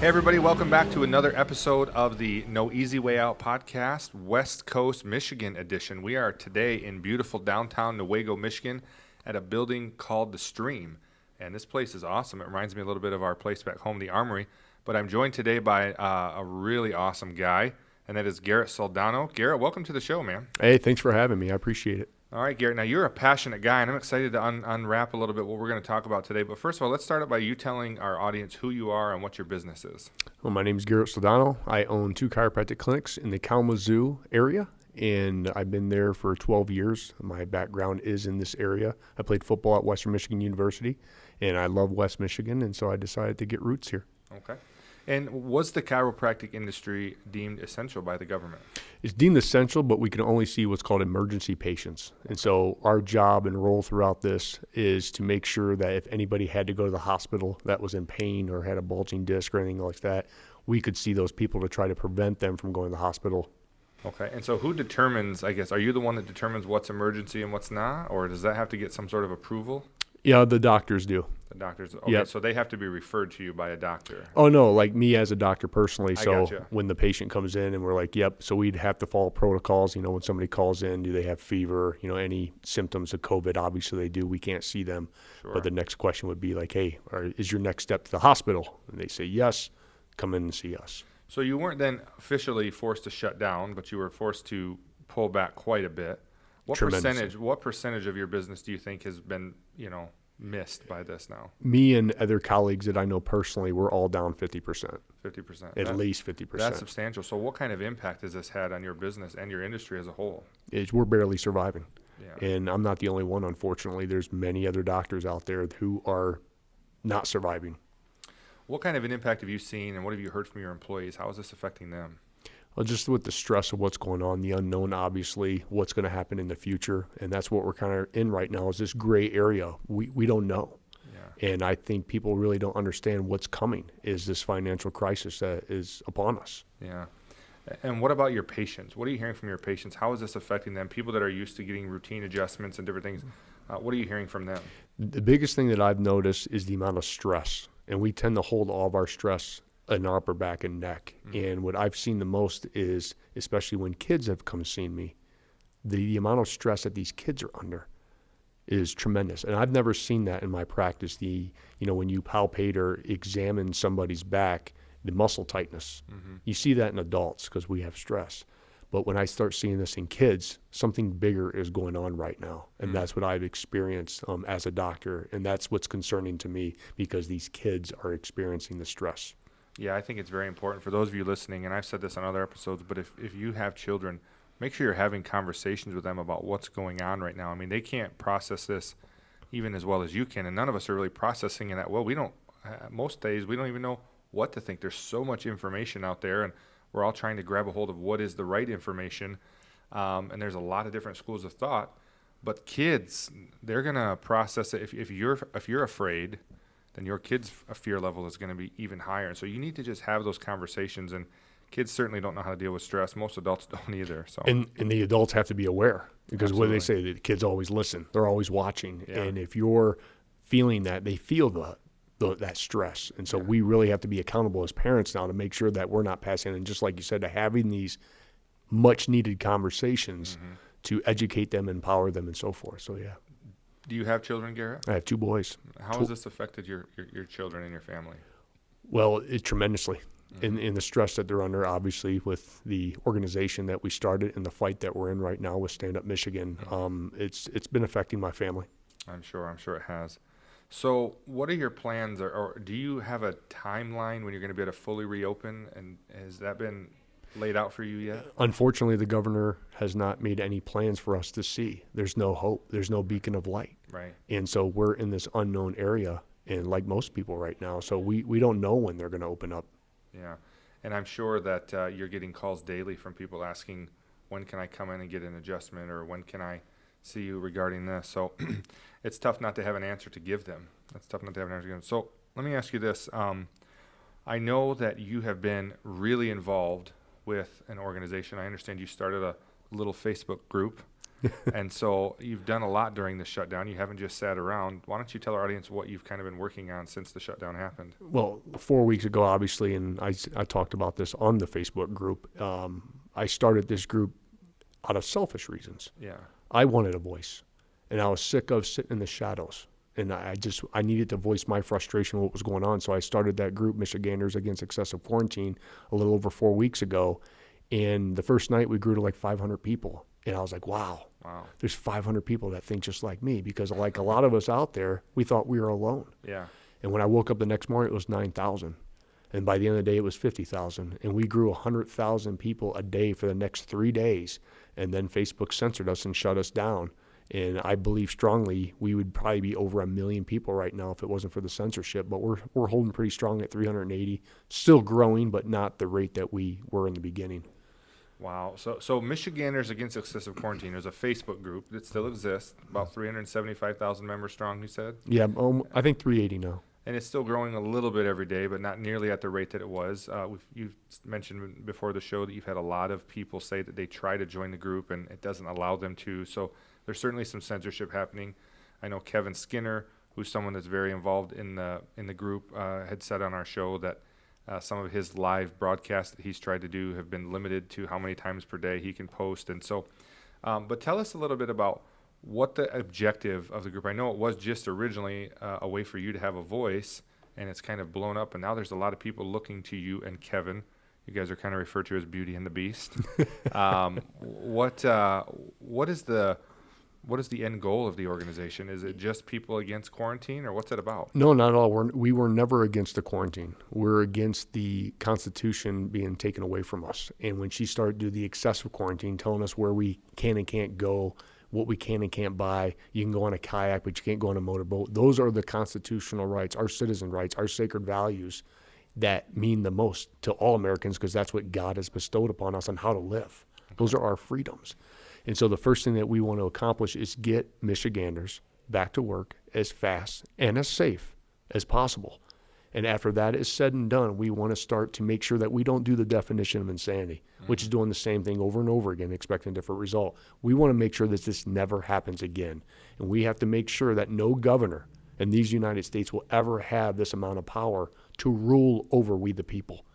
Hey everybody, welcome back to another episode of the No Easy Way Out podcast, West Coast, Michigan edition. We are today in beautiful downtown Newaygo, Michigan at a building called The Stream. And this place is awesome. It reminds me a little bit of our place back home, the Armory. But I'm joined today by a really awesome guy, and that is Garrett Saldano. Garrett, welcome to the show, man. Hey, thanks for having me. I appreciate it. All right, Garrett. Now, you're a passionate guy, and I'm excited to unwrap a little bit what we're going to talk about today. But first of all, let's start out by you telling our audience who you are and what your business is. Well, my name is Garrett Saldano. I own 2 chiropractic clinics in the Kalamazoo area, and I've been there for 12 years. My background is in this area. I played football at Western Michigan University, and I love West Michigan, and so I decided to get roots here. Okay. And was the chiropractic industry deemed essential by the government? It's deemed essential, but we can only see what's called emergency patients. And so our job and role throughout this is to make sure that if anybody had to go to the hospital that was in pain or had a bulging disc or anything like that, we could see those people to try to prevent them from going to the hospital. Okay. And so who determines, I guess, are you the one that determines what's emergency and what's not? Or does that have to get some sort of approval? Yeah, the doctors do. The doctors. Okay, Yep. So they have to be referred to you by a doctor. Oh, no, like me as a doctor personally. I So gotcha. when the patient comes in and we're like, yep, so we'd have to follow protocols. When somebody calls in, do they have fever? Any symptoms of COVID? Obviously they do. We can't see them. Sure. But the next question would be like, hey, is your next step to the hospital? And they say, yes, come in and see us. So you weren't then officially forced to shut down, but you were forced to pull back quite a bit. What percentage of your business do you think has been, missed by this now? Me and other colleagues that I know personally, we're all down 50%. 50%. At least 50%. That's substantial. So what kind of impact has this had on your business and your industry as a whole? We're barely surviving. Yeah. And I'm not the only one, unfortunately. There's many other doctors out there who are not surviving. What kind of an impact have you seen, and what have you heard from your employees? How is this affecting them? Well, just with the stress of what's going on, the unknown, obviously, what's going to happen in the future. And that's what we're kind of in right now is this gray area. We don't know. Yeah. And I think people really don't understand what's coming is this financial crisis that is upon us. Yeah. And what about your patients? What are you hearing from your patients? How is this affecting them? People that are used to getting routine adjustments and different things, what are you hearing from them? The biggest thing that I've noticed is the amount of stress. And we tend to hold all of our stress in our upper back and neck. Mm-hmm. And what I've seen the most is, especially when kids have come seen me, the amount of stress that these kids are under is tremendous. And I've never seen that in my practice. When you palpate or examine somebody's back, the muscle tightness, Mm-hmm. you see that in adults because we have stress. But when I start seeing this in kids, something bigger is going on right now. And that's what I've experienced as a doctor. And that's what's concerning to me because these kids are experiencing the stress. Yeah, I think it's very important for those of you listening, and I've said this on other episodes, but if you have children, make sure you're having conversations with them about what's going on right now. I mean, they can't process this even as well as you can, and none of us are really processing it that well. Most days, we don't even know what to think. There's so much information out there, and we're all trying to grab a hold of what is the right information, and there's a lot of different schools of thought. But kids, they're going to process it. If you're afraid, then your kid's fear level is going to be even higher. And so you need to just have those conversations. And kids certainly don't know how to deal with stress. Most adults don't either. So And the adults have to be aware because Absolutely. what do they say? The kids always listen. They're always watching. Yeah. And if you're feeling that, they feel that stress. And so we really have to be accountable as parents now to make sure that we're not passing. And just like you said, to having these much needed conversations to educate them, empower them, and so forth. So, yeah. Do you have children, Garrett? I have 2 boys. How has this affected your children and your family? Well, tremendously. In the stress that they're under, obviously, with the organization that we started and the fight that we're in right now with Stand Up Michigan, it's been affecting my family. I'm sure it has. So what are your plans, or do you have a timeline when you're going to be able to fully reopen, and has that been laid out for you yet? Unfortunately, the governor has not made any plans for us to see. There's no hope. There's no beacon of light. Right. And so we're in this unknown area, and like most people right now, so we don't know when they're going to open up. Yeah. And I'm sure that you're getting calls daily from people asking, when can I come in and get an adjustment, or when can I see you regarding this? So it's tough not to have an answer to give them. So let me ask you this. I know that you have been really involved with an organization. I understand you started a little Facebook group And so you've done a lot during the shutdown. You haven't just sat around. Why don't you tell our audience what you've kind of been working on since the shutdown happened? Well, 4 weeks ago, obviously, and I talked about this on the Facebook group. I started this group out of selfish reasons. Yeah. I wanted a voice, and I was sick of sitting in the shadows. And I needed to voice my frustration with what was going on. So I started that group, Michiganders Against Excessive Quarantine, a little over 4 weeks ago. And the first night we grew to like 500 people. And I was like, wow, there's 500 people that think just like me. Because like a lot of us out there, we thought we were alone. Yeah. And when I woke up the next morning, it was 9,000. And by the end of the day, it was 50,000. And we grew 100,000 people a day for the next 3 days. And then Facebook censored us and shut us down. And I believe strongly we would probably be over 1 million people right now if it wasn't for the censorship. But we're holding pretty strong at 380, still growing, but not the rate that we were in the beginning. Wow. So Michiganders Against Excessive Quarantine is a Facebook group that still exists, about 375,000 members strong, you said? Yeah, I think 380 now. And it's still growing a little bit every day, but not nearly at the rate that it was. You've mentioned before the show that you've had a lot of people say that they try to join the group and it doesn't allow them to. So there's certainly some censorship happening. I know Kevin Skinner, who's someone that's very involved in the group, had said on our show that some of his live broadcasts that he's tried to do have been limited to how many times per day he can post. And so, but tell us a little bit about what the objective of the group. I know it was just originally a way for you to have a voice, and it's kind of blown up, and now there's a lot of people looking to you and Kevin. You guys are kind of referred to as Beauty and the Beast. What is the end goal of the organization? Is it just people against quarantine, or what's it about? No, not at all. We were never against the quarantine. We're against the Constitution being taken away from us. And when she started to do the excessive quarantine, telling us where we can and can't go, what we can and can't buy, you can go on a kayak, but you can't go on a motorboat. Those are the constitutional rights, our citizen rights, our sacred values that mean the most to all Americans, because that's what God has bestowed upon us on how to live. Those are our freedoms. And so the first thing that we want to accomplish is get Michiganders back to work as fast and as safe as possible. And after that is said and done, we want to start to make sure that we don't do the definition of insanity, which is doing the same thing over and over again, expecting a different result. We want to make sure that this never happens again. And we have to make sure that no governor in these United States will ever have this amount of power to rule over we the people.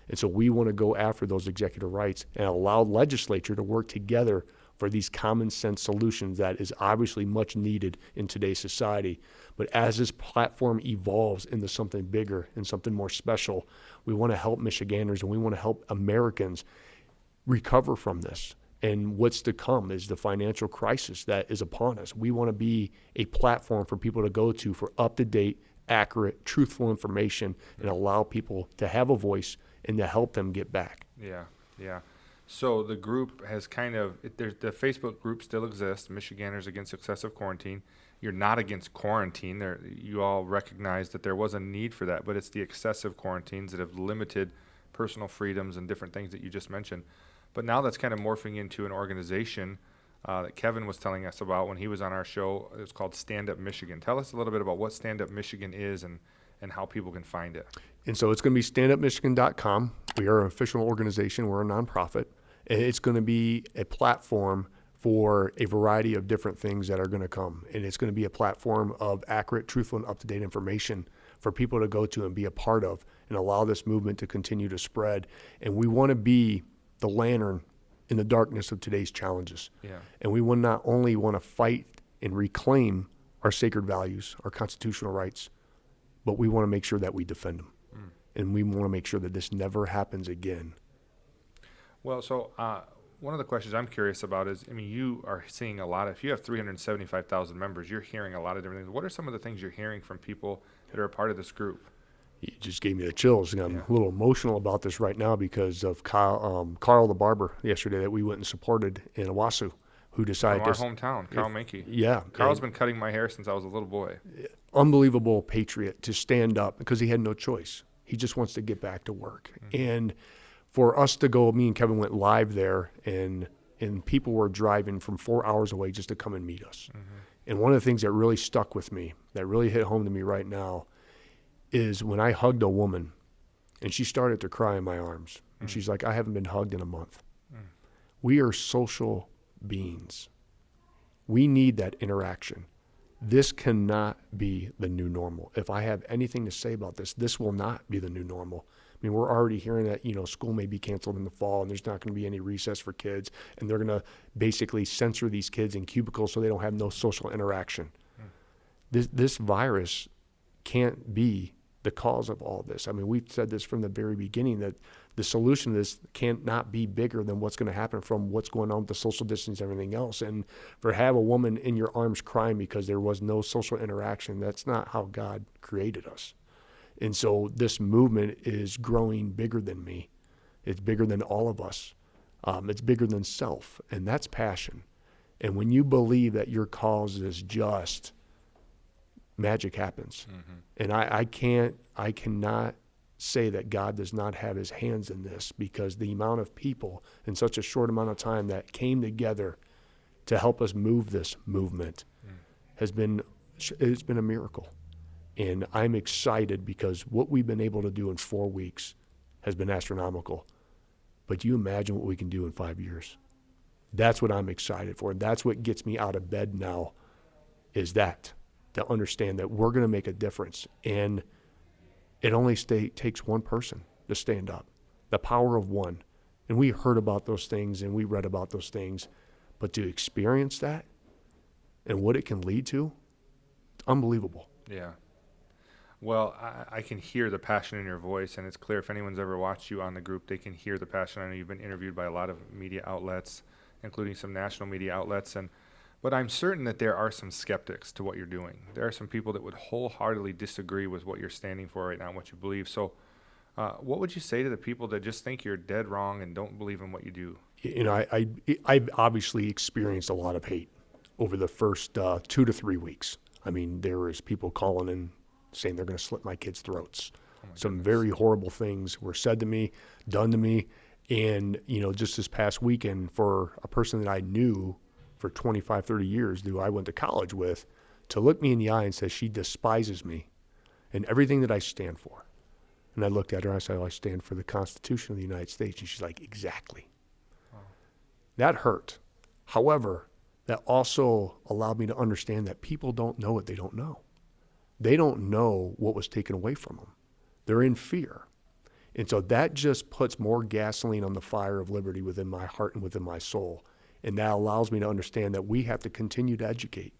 And so we want to go after those executive rights and allow legislature to work together for these common sense solutions that is obviously much needed in today's society. But as this platform evolves into something bigger and something more special, we want to help Michiganders and we want to help Americans recover from this. And what's to come is the financial crisis that is upon us. We want to be a platform for people to go to for up-to-date, accurate, truthful information and allow people to have a voice and to help them get back. Yeah. So the group has the Facebook group still exists, Michiganders Against Excessive Quarantine. You're not against quarantine. You all recognize that there was a need for that, but it's the excessive quarantines that have limited personal freedoms and different things that you just mentioned. But now that's kind of morphing into an organization that Kevin was telling us about when he was on our show. It's called Stand Up Michigan. Tell us a little bit about what Stand Up Michigan is and how people can find it. And so it's going to be standupmichigan.com. We are an official organization. We're a nonprofit. And it's going to be a platform for a variety of different things that are going to come. And it's going to be a platform of accurate, truthful, and up-to-date information for people to go to and be a part of and allow this movement to continue to spread. And we want to be the lantern in the darkness of today's challenges. Yeah. And we will not only want to fight and reclaim our sacred values, our constitutional rights, but we want to make sure that we defend them. And we want to make sure that this never happens again. Well, so one of the questions I'm curious about is, you are seeing a lot if you have 375,000 members, you're hearing a lot of different things. What are some of the things you're hearing from people that are a part of this group? You just gave me the chills. I'm a little emotional about this right now because of Carl the barber yesterday that we went and supported in Owasso, who decided from our hometown, Carl Menke. Yeah. Carl's been cutting my hair since I was a little boy. Unbelievable patriot to stand up because he had no choice. He just wants to get back to work. And for us to go, me and Kevin went live there, and people were driving from 4 hours away just to come and meet us. And one of the things that really stuck with me, that really hit home to me right now, is when I hugged a woman, and she started to cry in my arms. And she's like, I haven't been hugged in a month. We are social beings. We need that interaction. This cannot be the new normal. If I have anything to say about this, this will not be the new normal. I mean, we're already hearing that, school may be canceled in the fall and there's not going to be any recess for kids, and they're going to basically censor these kids in cubicles so they don't have no social interaction. This virus can't be the cause of all this. I mean, we've said this from the very beginning, that the solution to this cannot be bigger than what's going to happen from what's going on with the social distance and everything else. And for have a woman in your arms crying because there was no social interaction, that's not how God created us. And so this movement is growing bigger than me. It's bigger than all of us. It's bigger than self, and that's passion. And when you believe that your cause is just, magic happens. And I cannot say that God does not have his hands in this, because the amount of people in such a short amount of time that came together to help us move this movement it's been a miracle. And I'm excited because what we've been able to do in 4 weeks has been astronomical. But you imagine what we can do in 5 years. That's what I'm excited for. And that's what gets me out of bed now, is that, to understand that we're going to make a difference. And it only takes one person to stand up. The power of one. And we heard about those things and we read about those things. But to experience that and what it can lead to, it's unbelievable. Yeah. Well, I can hear the passion in your voice, and it's clear if anyone's ever watched you on the group, they can hear the passion. I know you've been interviewed by a lot of media outlets, including some national media outlets, but I'm certain that there are some skeptics to what you're doing. There are some people that would wholeheartedly disagree with what you're standing for right now and what you believe. So what would you say to the people that just think you're dead wrong and don't believe in what you do? I've obviously experienced a lot of hate over the first 2 to 3 weeks. I mean, there was people calling in saying they're going to slit my kids' throats. Some very horrible things were said to me, done to me. And, just this past weekend, for a person that I knew for 25, 30 years, who I went to college with, to look me in the eye and say she despises me and everything that I stand for. And I looked at her and I said, I stand for the Constitution of the United States. And she's like, exactly. Wow. That hurt. However, that also allowed me to understand that people don't know what they don't know. They don't know what was taken away from them. They're in fear. And so that just puts more gasoline on the fire of liberty within my heart and within my soul. And that allows me to understand that we have to continue to educate.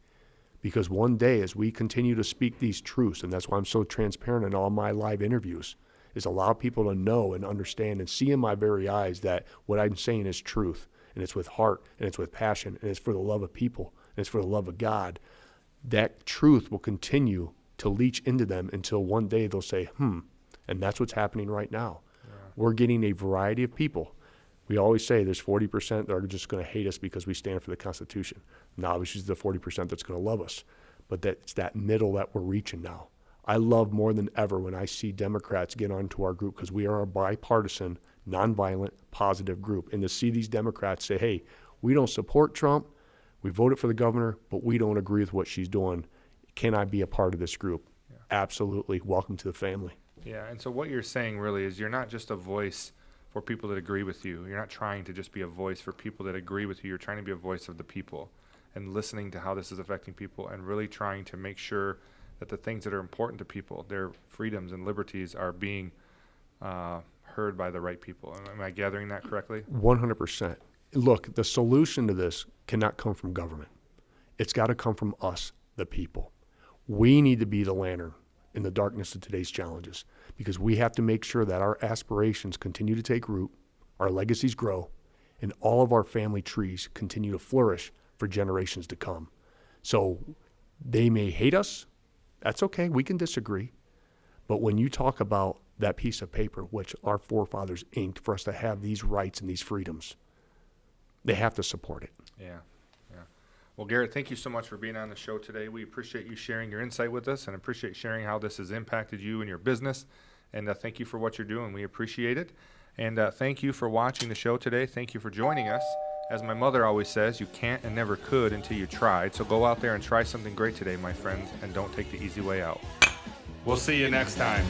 Because one day, as we continue to speak these truths, and that's why I'm so transparent in all my live interviews, is allow people to know and understand and see in my very eyes that what I'm saying is truth. And it's with heart, and it's with passion, and it's for the love of people, and it's for the love of God. That truth will continue to leach into them until one day they'll say, and that's what's happening right now. Yeah. We're getting a variety of people. We always say there's 40% that are just going to hate us because we stand for the Constitution. Now, this is the 40% that's going to love us. But it's that middle that we're reaching now. I love more than ever when I see Democrats get onto our group, because we are a bipartisan, nonviolent, positive group. And to see these Democrats say, hey, we don't support Trump, we voted for the governor, but we don't agree with what she's doing. Can I be a part of this group? Yeah. Absolutely. Welcome to the family. Yeah, and so what you're saying really is you're not just a voice for people that agree with you. You're not trying to just be a voice for people that agree with you. You're trying to be a voice of the people and listening to how this is affecting people and really trying to make sure that the things that are important to people, their freedoms and liberties, are being heard by the right people. Am I gathering that correctly? 100%. Look, the solution to this cannot come from government. It's got to come from us, the people. We need to be the lantern in the darkness of today's challenges, because we have to make sure that our aspirations continue to take root, our legacies grow, and all of our family trees continue to flourish for generations to come. So they may hate us. That's okay. We can disagree. But when you talk about that piece of paper, which our forefathers inked for us to have these rights and these freedoms, they have to support it. Yeah. Well, Garrett, thank you so much for being on the show today. We appreciate you sharing your insight with us and appreciate sharing how this has impacted you and your business. And thank you for what you're doing. We appreciate it. And thank you for watching the show today. Thank you for joining us. As my mother always says, you can't and never could until you tried. So go out there and try something great today, my friends, and don't take the easy way out. We'll see you next time.